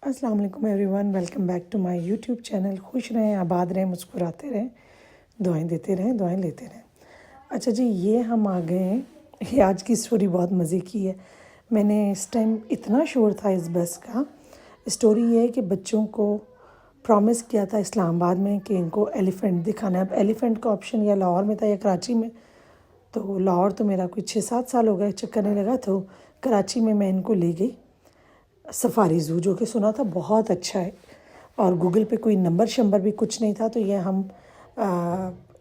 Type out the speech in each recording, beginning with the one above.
अस्सलाम वालेकुम everyone, welcome back to my YouTube channel. खुश रहें, आबाद रहें, मुस्कुराते रहें, दुआएं देते रहें, दुआएं लेते रहें। अच्छा जी, ये हम आ गए हैं। ये आज की स्टोरी बहुत मज़े की है। मैंने इस टाइम इतना शोर था इस बस का। स्टोरी ये है कि बच्चों को प्रॉमिस किया था इस्लामाबाद में कि इनको एलिफ़ेंट दिखाना है। अब एलिफ़ेंट का ऑप्शन या लाहौर में था या कराची में। तो लाहौर तो मेरा कुछ 6-7 साल हो गए चक्कर नहीं लगा, तो कराची में मैं इनको ले गई सफारी ज़ू, जो कि सुना था बहुत अच्छा है। और गूगल पे कोई नंबर शंबर भी कुछ नहीं था, तो ये हम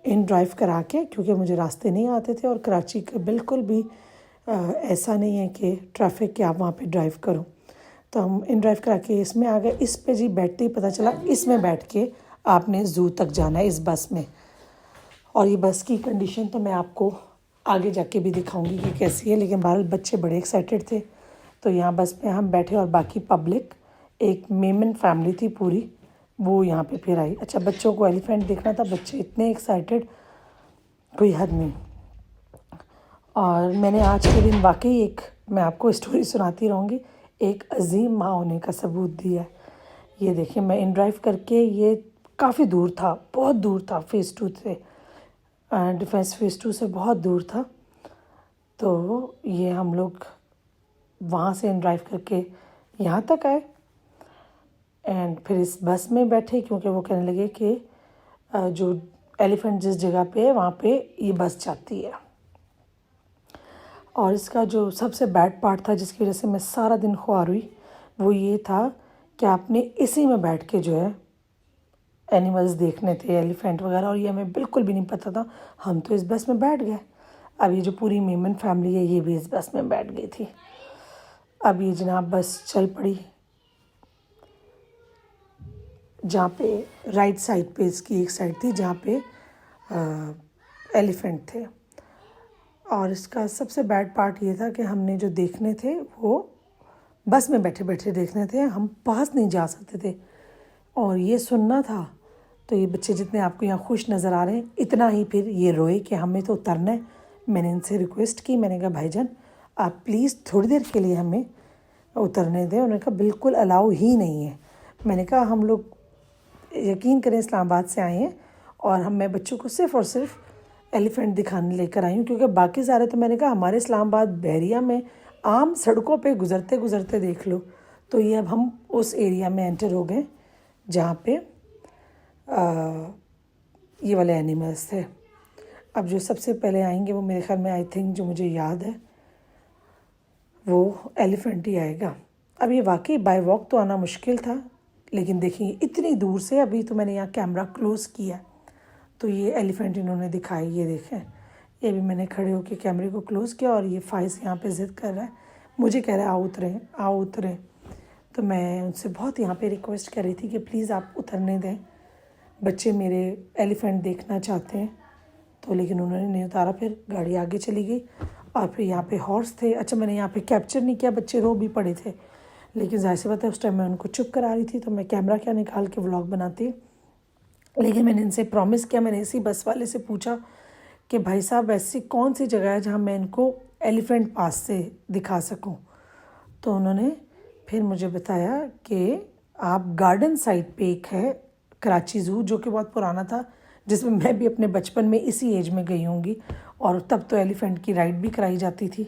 इन ड्राइव करा के, क्योंकि मुझे रास्ते नहीं आते थे और कराची का बिल्कुल भी ऐसा नहीं है कि ट्रैफिक के आप वहाँ पे ड्राइव करो, तो हम इन ड्राइव करा के इसमें आ गए। इस पे जी बैठते ही पता चला इसमें बैठ के आपने ज़ू तक जाना है इस बस में। और ये बस की कंडीशन तो मैं आपको आगे जाके भी दिखाऊंगी कि कैसी है, लेकिन बहरहाल बच्चे बड़े एक्साइटेड थे। तो यहाँ बस में हम बैठे और बाकी पब्लिक, एक मेमन फैमिली थी पूरी, वो यहाँ पे फिर आई। अच्छा, बच्चों को एलिफेंट देखना था, बच्चे इतने एक्साइटेड कोई हद नहीं। और मैंने आज के दिन वाकई एक, मैं आपको स्टोरी सुनाती रहूँगी, एक अजीम माँ होने का सबूत दिया है। ये देखिए, मैं इन ड्राइव करके, ये काफ़ी दूर था, बहुत दूर था फेज़ 2 से, डिफेंस फेज़ 2 से बहुत दूर था। तो ये हम लोग वहाँ से इन ड्राइव करके यहाँ तक आए एंड फिर इस बस में बैठे, क्योंकि वो कहने लगे कि जो एलिफेंट जिस जगह पे है वहाँ पे ये बस जाती है। और इसका जो सबसे बैड पार्ट था, जिसकी वजह से मैं सारा दिन ख्वार हुई, वो ये था कि आपने इसी में बैठ के जो है एनिमल्स देखने थे, एलिफेंट वगैरह, और ये हमें बिल्कुल भी नहीं पता था। हम तो इस बस में बैठ गए। अब ये जो पूरी मेमन फैमिली है, ये भी इस बस में बैठ गई थी। अब ये जनाब बस चल पड़ी, जहाँ पे राइट साइड पे इसकी एक साइड थी जहाँ पे एलिफेंट थे। और इसका सबसे बैड पार्ट ये था कि हमने जो देखने थे वो बस में बैठे बैठे देखने थे, हम पास नहीं जा सकते थे और ये सुनना था। तो ये बच्चे जितने आपको यहाँ खुश नज़र आ रहे हैं, इतना ही फिर ये रोए कि हमें तो उतरना है। मैंने इनसे रिक्वेस्ट की, मैंने कहा भाईजान आप प्लीज़ थोड़ी देर के लिए हमें उतरने दें। उन्होंने कहा बिल्कुल अलाउ ही नहीं है। मैंने कहा हम लोग यकीन करें इस्लामाबाद से आए हैं और मैं बच्चों को सिर्फ़ और सिर्फ एलिफेंट दिखाने लेकर आई हूँ, क्योंकि बाकी सारे तो मैंने कहा हमारे इस्लामाबाद बहरिया में आम सड़कों पे गुज़रते गुज़रते देख लो। तो ये अब हम उस एरिया में एंटर हो गए जहाँ पे ये वाले एनिमल्स थे। अब जो सबसे पहले आएंगे वो मेरे ख्याल में, आई थिंक जो मुझे याद है, वो एलिफेंट ही आएगा। अब ये वाकई बाय वॉक तो आना मुश्किल था, लेकिन देखिए इतनी दूर से, अभी तो मैंने यहाँ कैमरा क्लोज़ किया तो ये एलिफेंट इन्होंने दिखाई। ये देखें, ये भी मैंने खड़े होकर कैमरे को क्लोज़ किया और ये फाइज यहाँ पे ज़िद कर रहा है, मुझे कह रहा है आओ उतरें, आओ उतरें। तो मैं उनसे बहुत यहाँ पे रिक्वेस्ट कर रही थी कि प्लीज़ आप उतरने दें, बच्चे मेरे एलिफेंट देखना चाहते हैं। तो लेकिन उन्होंने नहीं उतारा, फिर गाड़ी आगे चली गई। और फिर यहाँ पे हॉर्स थे। अच्छा, मैंने यहाँ पे कैप्चर नहीं किया, बच्चे रो भी पड़े थे, लेकिन जाहिर सी बात है उस टाइम मैं उनको चुप करा रही थी, तो मैं कैमरा क्या निकाल के व्लॉग बनाती। लेकिन मैंने इनसे प्रॉमिस किया, मैंने इसी बस वाले से पूछा कि भाई साहब ऐसी कौन सी जगह है जहाँ मैं इनको एलिफेंट पास से दिखा सकूँ। तो उन्होंने फिर मुझे बताया कि आप गार्डन साइड पे एक है कराची ज़ू, जो कि बहुत पुराना था, जिसमें मैं भी अपने बचपन में इसी एज में गई होंगी, और तब तो एलिफेंट की राइड भी कराई जाती थी।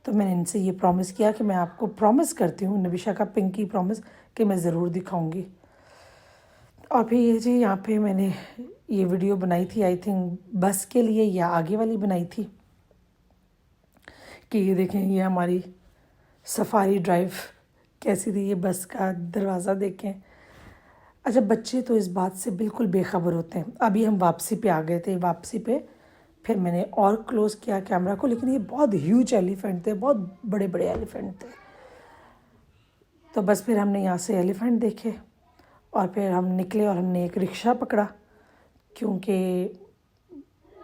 तो मैंने इनसे ये प्रॉमिस किया कि मैं आपको प्रॉमिस करती हूँ, नबिशा का पिंकी प्रॉमिस, कि मैं ज़रूर दिखाऊंगी। और फिर ये जी यहाँ पे मैंने ये वीडियो बनाई थी, आई थिंक बस के लिए या आगे वाली बनाई थी, कि ये देखें ये हमारी सफारी ड्राइव कैसी थी, ये बस का दरवाज़ा देखें। अच्छा, बच्चे तो इस बात से बिल्कुल बेखबर होते हैं। अभी हम वापसी पे आ गए थे, वापसी पे फिर मैंने और क्लोज़ किया कैमरा को, लेकिन ये बहुत ह्यूज एलिफेंट थे, बहुत बड़े बड़े एलिफेंट थे। तो बस फिर हमने यहाँ से एलिफेंट देखे और फिर हम निकले और हमने एक रिक्शा पकड़ा, क्योंकि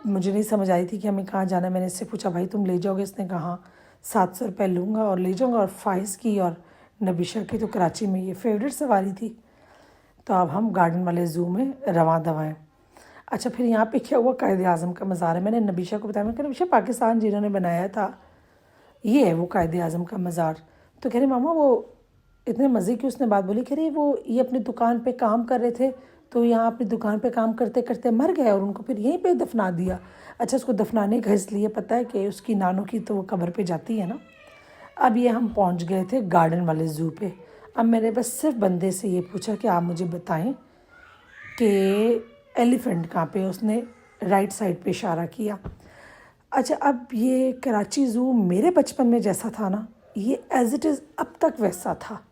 मुझे नहीं समझ आई थी कि हमें कहाँ जाना है। मैंने इससे पूछा भाई तुम ले जाओगे? इसने कहा 700 रुपये लूँगा और ले जाऊँगा। और फाइज़ की और नबिशा की तो कराची में ये फेवरेट सवारी थी। तो अब हम गार्डन वाले ज़ू में रवां दवाएँ। अच्छा, फिर यहाँ पे क्या हुआ, कायद-ए-आज़म का मज़ार है। मैंने नबिशा को बताया, मैंने कहा नबिशा पाकिस्तान जिन्होंने बनाया था ये है वो कायद-ए-आज़म का मज़ार। तो कह रहे मामा वो इतने मज़े की उसने बात बोली कि अरे वो ये अपनी दुकान पे काम कर रहे थे, तो यहाँ अपनी दुकान पे काम करते करते मर गए और उनको फिर यहीं पे दफना दिया। अच्छा, उसको दफनाने का इसलिए पता है कि उसकी नानों की तो वो कब्र पे जाती है ना। अब ये हम पहुँच गए थे गार्डन वाले ज़ू पे। अब मैंने बस सिर्फ बंदे से ये पूछा कि आप मुझे बताएं कि एलिफेंट कहाँ पे। उसने राइट साइड पे इशारा किया। अच्छा, अब ये कराची ज़ू मेरे बचपन में जैसा था ना, ये एज़ इट इज़ अब तक वैसा था।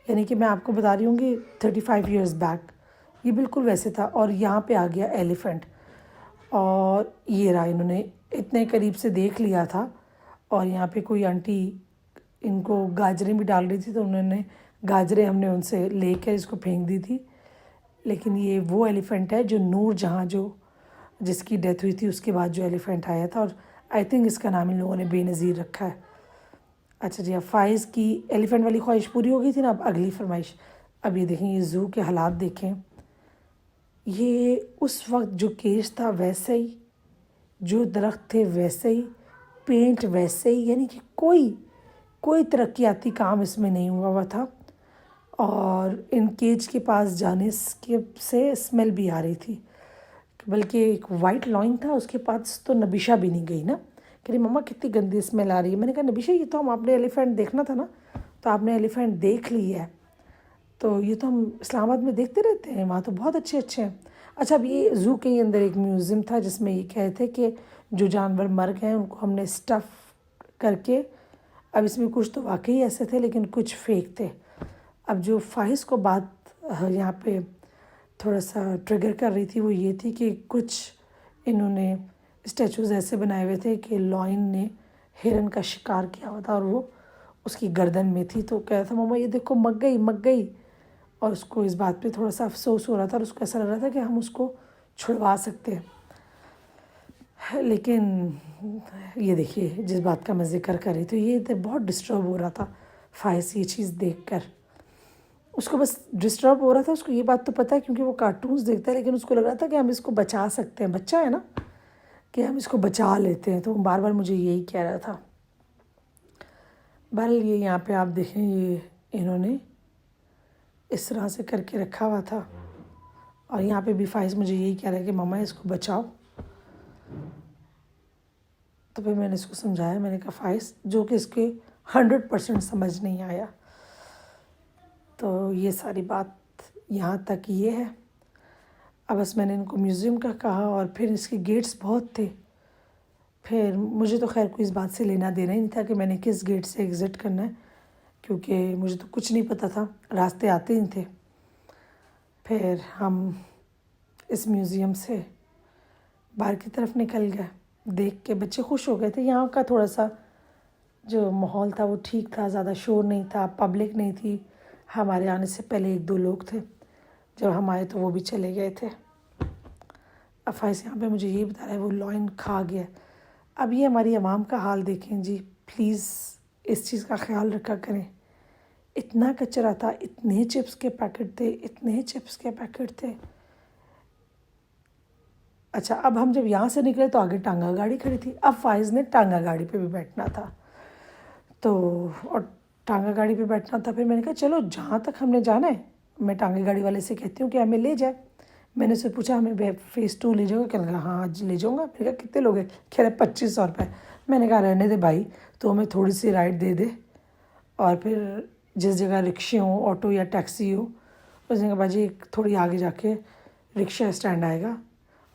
यानी कि मैं आपको बता रही हूँ कि 35 ईयर्स बैक ये बिल्कुल वैसे था। और यहाँ पे आ गया एलिफेंट, और ये रहा, इन्होंने इतने करीब से देख लिया था। और यहाँ पे कोई आंटी इनको गाजरें भी डाल रही थी, तो उन्होंने गाजरें हमने उनसे लेकर इसको फेंक दी थी। लेकिन ये वो एलिफेंट है जो नूरजहाँ, जो जिसकी डेथ हुई थी उसके बाद जो एलिफेंट आया था, और आई थिंक इसका नाम इन लोगों ने बेनज़ीर रखा है। अच्छा जी, अब फ़ाइज़ की एलिफेंट वाली ख्वाहिश पूरी हो गई थी ना, अब अगली फरमाइश। अब ये देखें, ये ज़ू के हालात देखें। ये उस वक्त जो केज था वैसे ही, जो दरख्त थे वैसे ही, पेंट वैसे ही, यानी कि कोई तरक्याती काम इसमें नहीं हुआ था। और इन केज के पास जाने के से स्मेल भी आ रही थी, बल्कि एक वाइट लॉइन था उसके पास, तो नबिशा भी नहीं गई ना। कह रही मम्मा कितनी गंदी स्मेल आ रही है। मैंने कहा नबिशा, ये तो हम आपने एलिफेंट देखना था ना, तो आपने एलिफेंट देख ली है, तो ये तो हम इस्लामाबाद में देखते रहते हैं, वहाँ तो बहुत अच्छे अच्छे हैं। अच्छा, अब ये ज़ू के अंदर एक म्यूज़ियम था जिसमें ये कहे थे कि जो जानवर मर गए उनको हमने स्टफ़ करके, अब इसमें कुछ तो वाकई ऐसे थे लेकिन कुछ फेक थे। अब जो फ़ाहिज़ को बात यहाँ पे थोड़ा सा ट्रिगर कर रही थी वो ये थी कि कुछ इन्होंने स्टैचूज़ ऐसे बनाए हुए थे कि लॉयन ने हिरन का शिकार किया हुआ था और वो उसकी गर्दन में थी। तो कह रहा था मम्मा ये देखो मग गई। और उसको इस बात पे थोड़ा सा अफसोस हो रहा था और उसको ऐसा लग रहा था कि हम उसको छुड़वा सकते हैं। लेकिन ये देखिए, जिस बात का मैं ज़िक्र कर रही थी, ये तो बहुत डिस्टर्ब हो रहा था फ़ाइज़ ये चीज़ देखकर। उसको बस डिस्टर्ब हो रहा था, उसको ये बात तो पता है क्योंकि वो कार्टून्स देखता है, लेकिन उसको लग रहा था कि हम इसको बचा सकते हैं, बच्चा है ना, कि हम इसको बचा लेते हैं। तो वो बार बार मुझे यही कह रहा था। बहरहाल ये यहाँ पे आप देखें, ये इन्होंने इस तरह से करके रखा हुआ था, और यहाँ पे भी फ़ाइज़ मुझे यही कह रहा है कि मम्मा इसको बचाओ। तो फिर मैंने इसको समझाया, मैंने कहा फ़ाइज़, जो कि इसके 100% समझ नहीं आया। तो ये सारी बात यहाँ तक ये है। अब बस मैंने इनको म्यूज़ियम का कहा, और फिर इसके गेट्स बहुत थे। फिर मुझे तो खैर कोई इस बात से लेना देना ही नहीं था कि मैंने किस गेट से एग्ज़िट करना है, क्योंकि मुझे तो कुछ नहीं पता था, रास्ते आते ही थे। फिर हम इस म्यूज़ियम से बाहर की तरफ निकल गए। देख के बच्चे खुश हो गए थे। यहाँ का थोड़ा सा जो माहौल था वो ठीक था, ज़्यादा शोर नहीं था, पब्लिक नहीं थी। हमारे आने से पहले 1-2 लोग थे, जब हम आए तो वो भी चले गए थे। अब फ़ाइज़ यहाँ पे मुझे ये बता रहा है वो लॉयन खा गया। अब ये हमारी आवाम का हाल देखें जी, प्लीज़ इस चीज़ का ख्याल रखा करें। इतना कचरा था, इतने चिप्स के पैकेट थे। अच्छा, अब हम जब यहाँ से निकले तो आगे टांगा गाड़ी खड़ी थी। अब फ़ाइज़ ने टांगा गाड़ी पे भी बैठना था, तो और टांगा गाड़ी पे बैठना था। फिर मैंने कहा चलो जहाँ तक हमने जाना है, मैं टांगा गाड़ी वाले से कहती हूँ कि हमें ले जाए। मैंने उससे पूछा हमें फ़ेज़ 2 ले जाओगे? कहने लगा हाँ आज ले जाऊँगा। मैंने कहा कितने लोग हैं? कह रहे 2500 रुपये। मैंने कहा रहने दे भाई, तो हमें थोड़ी सी राइड दे दे, और फिर जिस जगह रिक्शे हो, ऑटो या टैक्सी हो, उस जगह बाजी थोड़ी आगे जाके रिक्शा स्टैंड आएगा,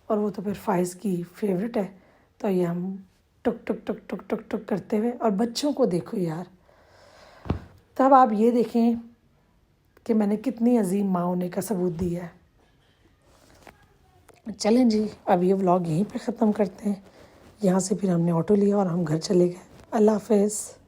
और वो तो फिर फ़ाइज़ की फेवरेट है। तो ये हम टुक टुक टुक टुक टुक टुक करते हुए, और बच्चों को देखो यार, तब आप ये देखें कि मैंने कितनी अजीम माँ होने का सबूत दिया है। चलें जी, अब ये व्लॉग यहीं पे ख़त्म करते हैं। यहाँ से फिर हमने ऑटो लिया और हम घर चले गए। अल्लाह हाफ़िज़।